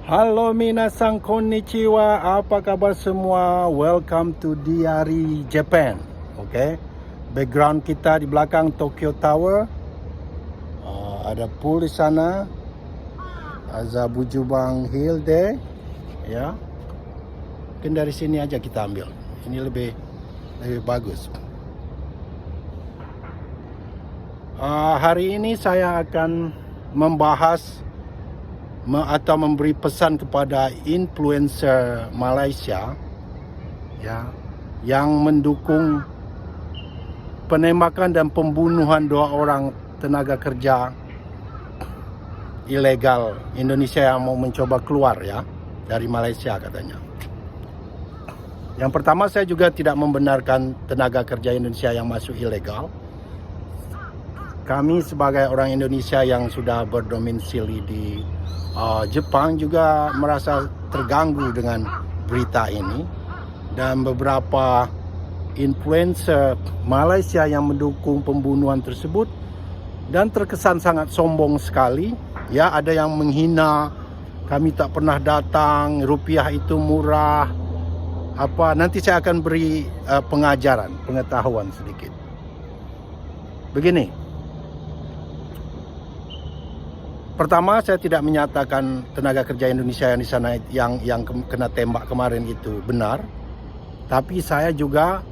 Halo minasan konnichiwa, apa kabar semua? Welcome to Diary Japan. Okay, background kita di belakang Tokyo Tower. Ada pool di sana. Azabujubang Hill there. Ya, mungkin dari sini aja kita ambil. Ini lebih bagus. Hari ini saya akan membahas atau memberi pesan kepada influencer Malaysia ya, yang mendukung penembakan dan pembunuhan 2 orang tenaga kerja ilegal Indonesia yang mau mencoba keluar ya dari Malaysia katanya. Yang pertama, saya juga tidak membenarkan tenaga kerja Indonesia yang masuk ilegal. Kami sebagai orang Indonesia yang sudah berdomisili di Jepang juga merasa terganggu dengan berita ini, dan beberapa influencer Malaysia yang mendukung pembunuhan tersebut dan terkesan sangat sombong sekali ya. Ada yang menghina, kami tak pernah datang, rupiah itu murah, nanti saya akan beri pengetahuan sedikit. Begini, pertama, saya tidak menyatakan tenaga kerja Indonesia yang di sana yang kena tembak kemarin itu benar, tapi saya juga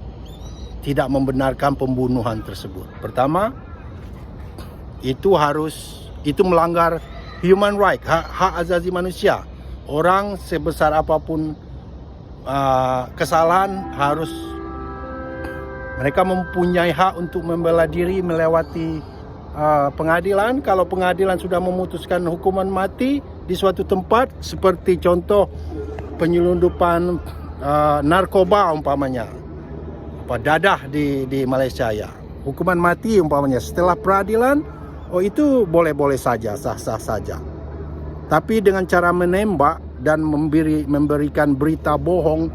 tidak membenarkan pembunuhan tersebut. Pertama, itu melanggar human right, hak asasi manusia. Orang sebesar apapun kesalahan mereka mempunyai hak untuk membela diri melewati pengadilan. Kalau pengadilan sudah memutuskan hukuman mati di suatu tempat, seperti contoh penyelundupan narkoba umpamanya, dadah di Malaysia ya, hukuman mati umpamanya, setelah peradilan, itu boleh-boleh saja, sah-sah saja. Tapi dengan cara menembak dan memberikan berita bohong,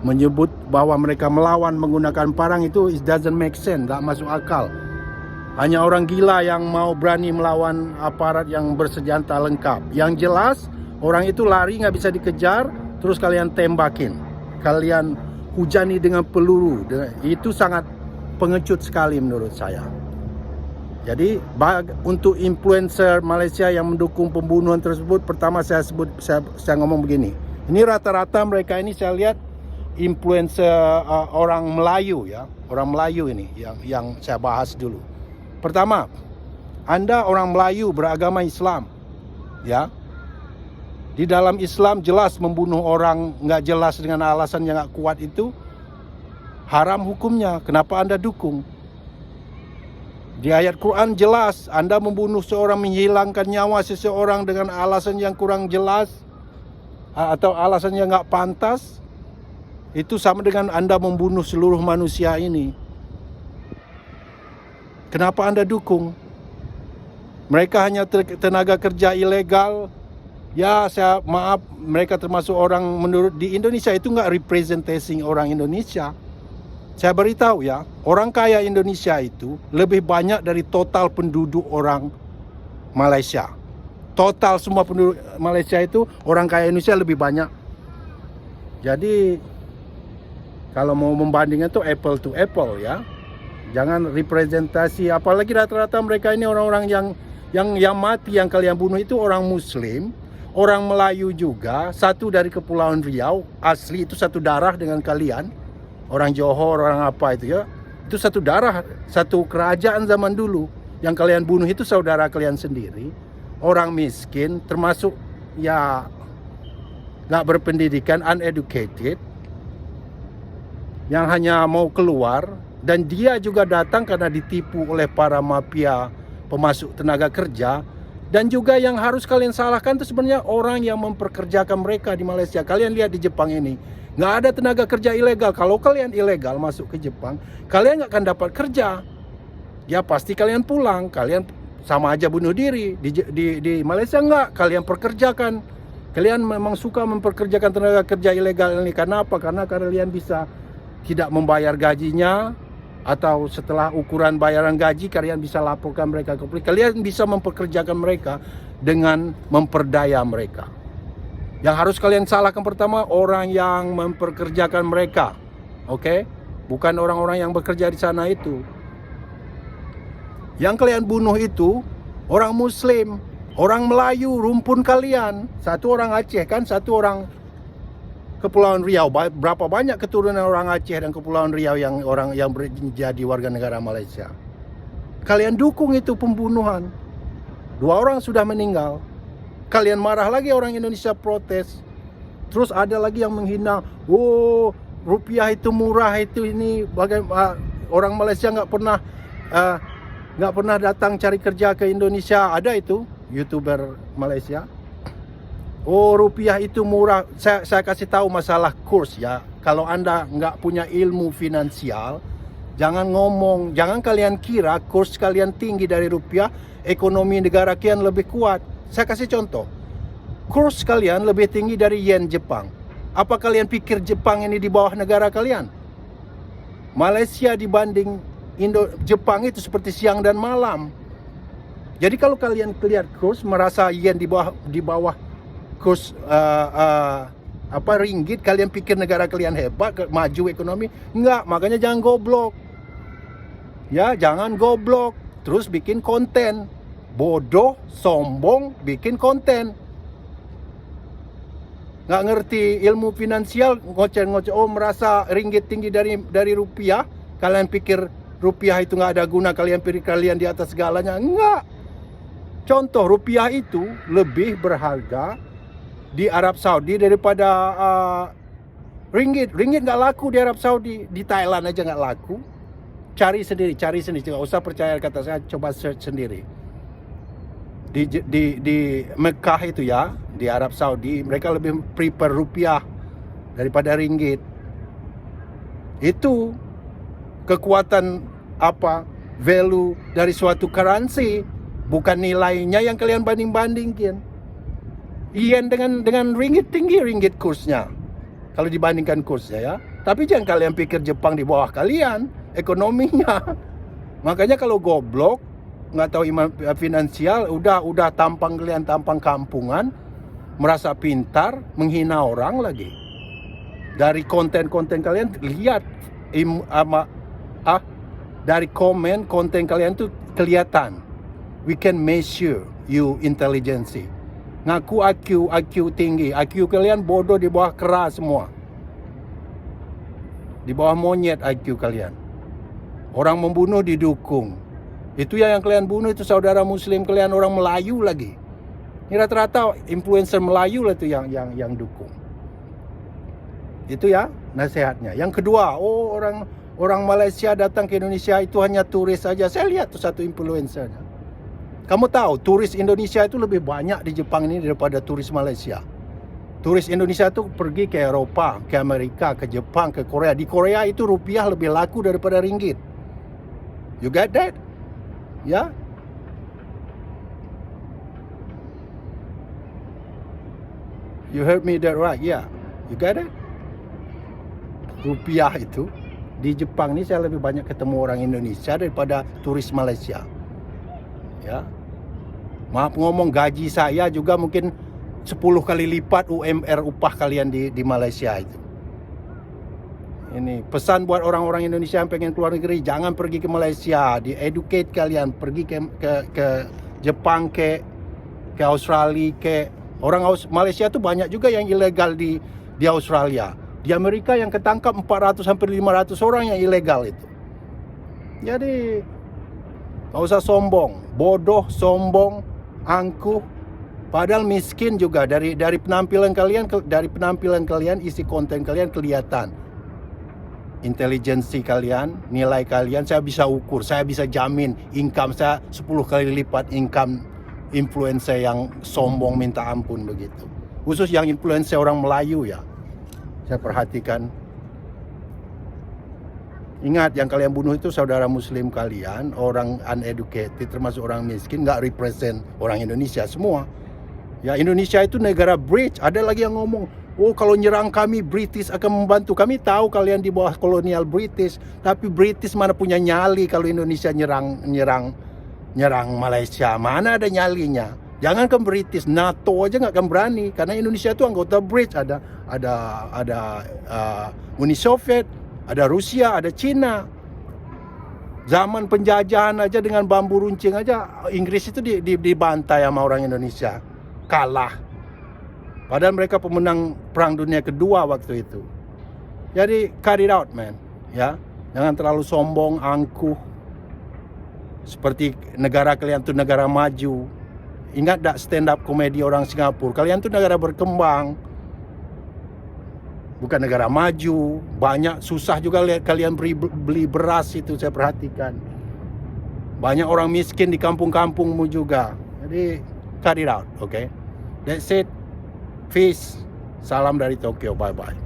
menyebut bahwa mereka melawan menggunakan parang, itu it doesn't make sense, tak masuk akal. Hanya orang gila yang mau berani melawan aparat yang bersenjata lengkap. Yang jelas, orang itu lari nggak bisa dikejar, terus kalian tembakin, kalian hujani dengan peluru. Itu sangat pengecut sekali menurut saya. Jadi untuk influencer Malaysia yang mendukung pembunuhan tersebut, pertama saya ngomong begini. Ini rata-rata mereka ini saya lihat influencer orang Melayu ya, orang Melayu ini yang saya bahas dulu. Pertama, Anda orang Melayu beragama Islam, ya. Di dalam Islam jelas membunuh orang nggak jelas dengan alasan yang nggak kuat itu haram hukumnya. Kenapa Anda dukung? Di ayat Quran jelas Anda membunuh seorang, menghilangkan nyawa seseorang dengan alasan yang kurang jelas atau alasan yang nggak pantas, itu sama dengan Anda membunuh seluruh manusia ini. Kenapa Anda dukung? Mereka hanya tenaga kerja ilegal. Ya, maaf, mereka termasuk orang menurut di Indonesia itu nggak representing orang Indonesia. Saya beritahu ya, orang kaya Indonesia itu lebih banyak dari total penduduk orang Malaysia. Total semua penduduk Malaysia itu orang kaya Indonesia lebih banyak. Jadi kalau mau membandingkan itu apple to apple ya. Jangan representasi, apalagi rata-rata mereka ini orang-orang yang mati yang kalian bunuh itu orang Muslim, orang Melayu juga, satu dari Kepulauan Riau, asli itu satu darah dengan kalian. Orang Johor, orang apa itu ya, itu satu darah, satu kerajaan zaman dulu. Yang kalian bunuh itu saudara kalian sendiri, orang miskin, termasuk ya nggak berpendidikan, uneducated, yang hanya mau keluar. Dan dia juga datang karena ditipu oleh para mafia pemasuk tenaga kerja. Dan juga yang harus kalian salahkan itu sebenarnya orang yang memperkerjakan mereka di Malaysia. Kalian lihat di Jepang ini, nggak ada tenaga kerja ilegal. Kalau kalian ilegal masuk ke Jepang, kalian nggak akan dapat kerja. Ya pasti kalian pulang, kalian sama aja bunuh diri. Di Malaysia nggak, kalian perkerjakan. Kalian memang suka memperkerjakan tenaga kerja ilegal ini. Karena apa? Karena kalian bisa tidak membayar gajinya, atau setelah ukuran bayaran gaji kalian bisa laporkan mereka ke polisi. Kalian bisa mempekerjakan mereka dengan memperdaya mereka. Yang harus kalian salahkan pertama orang yang memperkerjakan mereka. Oke? Bukan orang-orang yang bekerja di sana itu. Yang kalian bunuh itu orang Muslim, orang Melayu, rumpun kalian. Satu orang Aceh kan, satu orang Kepulauan Riau. Berapa banyak keturunan orang Aceh dan Kepulauan Riau yang menjadi warga negara Malaysia. Kalian dukung itu pembunuhan. 2 orang sudah meninggal. Kalian marah lagi orang Indonesia protes. Terus ada lagi yang menghina, oh rupiah itu murah itu ini, orang Malaysia nggak pernah datang cari kerja ke Indonesia. Ada itu YouTuber Malaysia. Oh rupiah itu murah. Saya kasih tahu masalah kurs ya. Kalau Anda nggak punya ilmu finansial, jangan kalian kira kurs kalian tinggi dari rupiah, ekonomi negara kalian lebih kuat. Saya kasih contoh. Kurs kalian lebih tinggi dari yen Jepang. Apa kalian pikir Jepang ini di bawah negara kalian? Malaysia dibanding Jepang itu seperti siang dan malam. Jadi kalau kalian lihat kurs merasa yen di bawah kurs ringgit, kalian pikir negara kalian hebat, maju ekonomi? Enggak, makanya jangan goblok. Ya, jangan goblok. Terus bikin konten. Bodoh, sombong, bikin konten. Nggak ngerti ilmu finansial, ngoceh-ngoceh. Oh, merasa ringgit tinggi dari rupiah. Kalian pikir rupiah itu nggak ada guna, kalian pikir kalian di atas segalanya. Enggak. Contoh, rupiah itu lebih berharga di Arab Saudi daripada ringgit. Ringgit nggak laku di Arab Saudi. Di Thailand aja nggak laku. Cari sendiri. Nggak usah percaya kata saya, coba search sendiri. Di Mekah itu ya, di Arab Saudi, mereka lebih prefer rupiah daripada ringgit. Itu kekuatan value dari suatu currency, bukan nilainya yang kalian banding-bandingkan. Yen dengan ringgit tinggi ringgit kursnya kalau dibandingkan kursnya ya. Tapi jangan kalian pikir Jepang di bawah kalian ekonominya. Makanya kalau goblok, nggak tahu iman finansial, udah tampang kalian tampang kampungan, merasa pintar, menghina orang lagi. Dari konten-konten kalian lihat dari konten kalian tuh kelihatan. We can measure you intelligence. Ngaku IQ tinggi, IQ kalian bodoh di bawah kera semua. Di bawah monyet IQ kalian. Orang membunuh didukung. Itu yang kalian bunuh itu saudara Muslim kalian, orang Melayu lagi. Ini rata-rata influencer Melayu lah itu yang dukung. Itu ya nasihatnya. Yang kedua, orang Malaysia datang ke Indonesia itu hanya turis saja. Saya lihat tuh satu influencernya. Kamu tahu turis Indonesia itu lebih banyak di Jepang ini daripada turis Malaysia. Turis Indonesia itu pergi ke Eropa, ke Amerika, ke Jepang, ke Korea. Di Korea itu rupiah lebih laku daripada ringgit. You get that? Ya, you heard me that right, yeah, you got it. Rupiah itu di Jepang ini saya lebih banyak ketemu orang Indonesia daripada turis Malaysia. Ya, maaf ngomong, gaji saya juga mungkin 10 kali lipat UMR upah kalian di Malaysia itu. Ini pesan buat orang-orang Indonesia yang pengen keluar negeri, jangan pergi ke Malaysia, di-educate kalian, pergi ke Jepang, ke Australia, orang Malaysia tuh banyak juga yang ilegal di Australia. Di Amerika yang ketangkap 400 sampai 500 orang yang ilegal itu. Jadi nggak usah sombong, bodoh, sombong, angkuh, padahal miskin juga. Dari penampilan kalian, isi konten kalian kelihatan. Intelijensi kalian, nilai kalian, saya bisa ukur, saya bisa jamin income saya 10 kali lipat income influencer yang sombong minta ampun begitu. Khusus yang influencer orang Melayu ya, saya perhatikan. Ingat, yang kalian bunuh itu saudara Muslim kalian, orang uneducated, termasuk orang miskin, nggak represent orang Indonesia semua. Ya, Indonesia itu negara bridge. Ada lagi yang ngomong, oh kalau nyerang kami British akan membantu. Kami tahu kalian di bawah kolonial British, tapi British mana punya nyali kalau Indonesia nyerang Malaysia. Mana ada nyalinya? Jangankan British, NATO aja nggak akan berani karena Indonesia itu anggota BRICS, ada Uni Soviet, ada Rusia, ada Cina. Zaman penjajahan aja dengan bambu runcing aja Inggris itu dibantai sama orang Indonesia, kalah. Padahal mereka pemenang Perang Dunia Kedua waktu itu. Jadi cut it out, man, ya. Jangan terlalu sombong, angkuh. Seperti negara kalian tuh negara maju. Ingat tak stand up komedi orang Singapura? Kalian tuh negara berkembang, bukan negara maju. Banyak susah juga lihat kalian beli beras itu, saya perhatikan. Banyak orang miskin di kampung-kampungmu juga. Jadi cut it out, okay? That's it. Peace. Salam dari Tokyo. Bye-bye.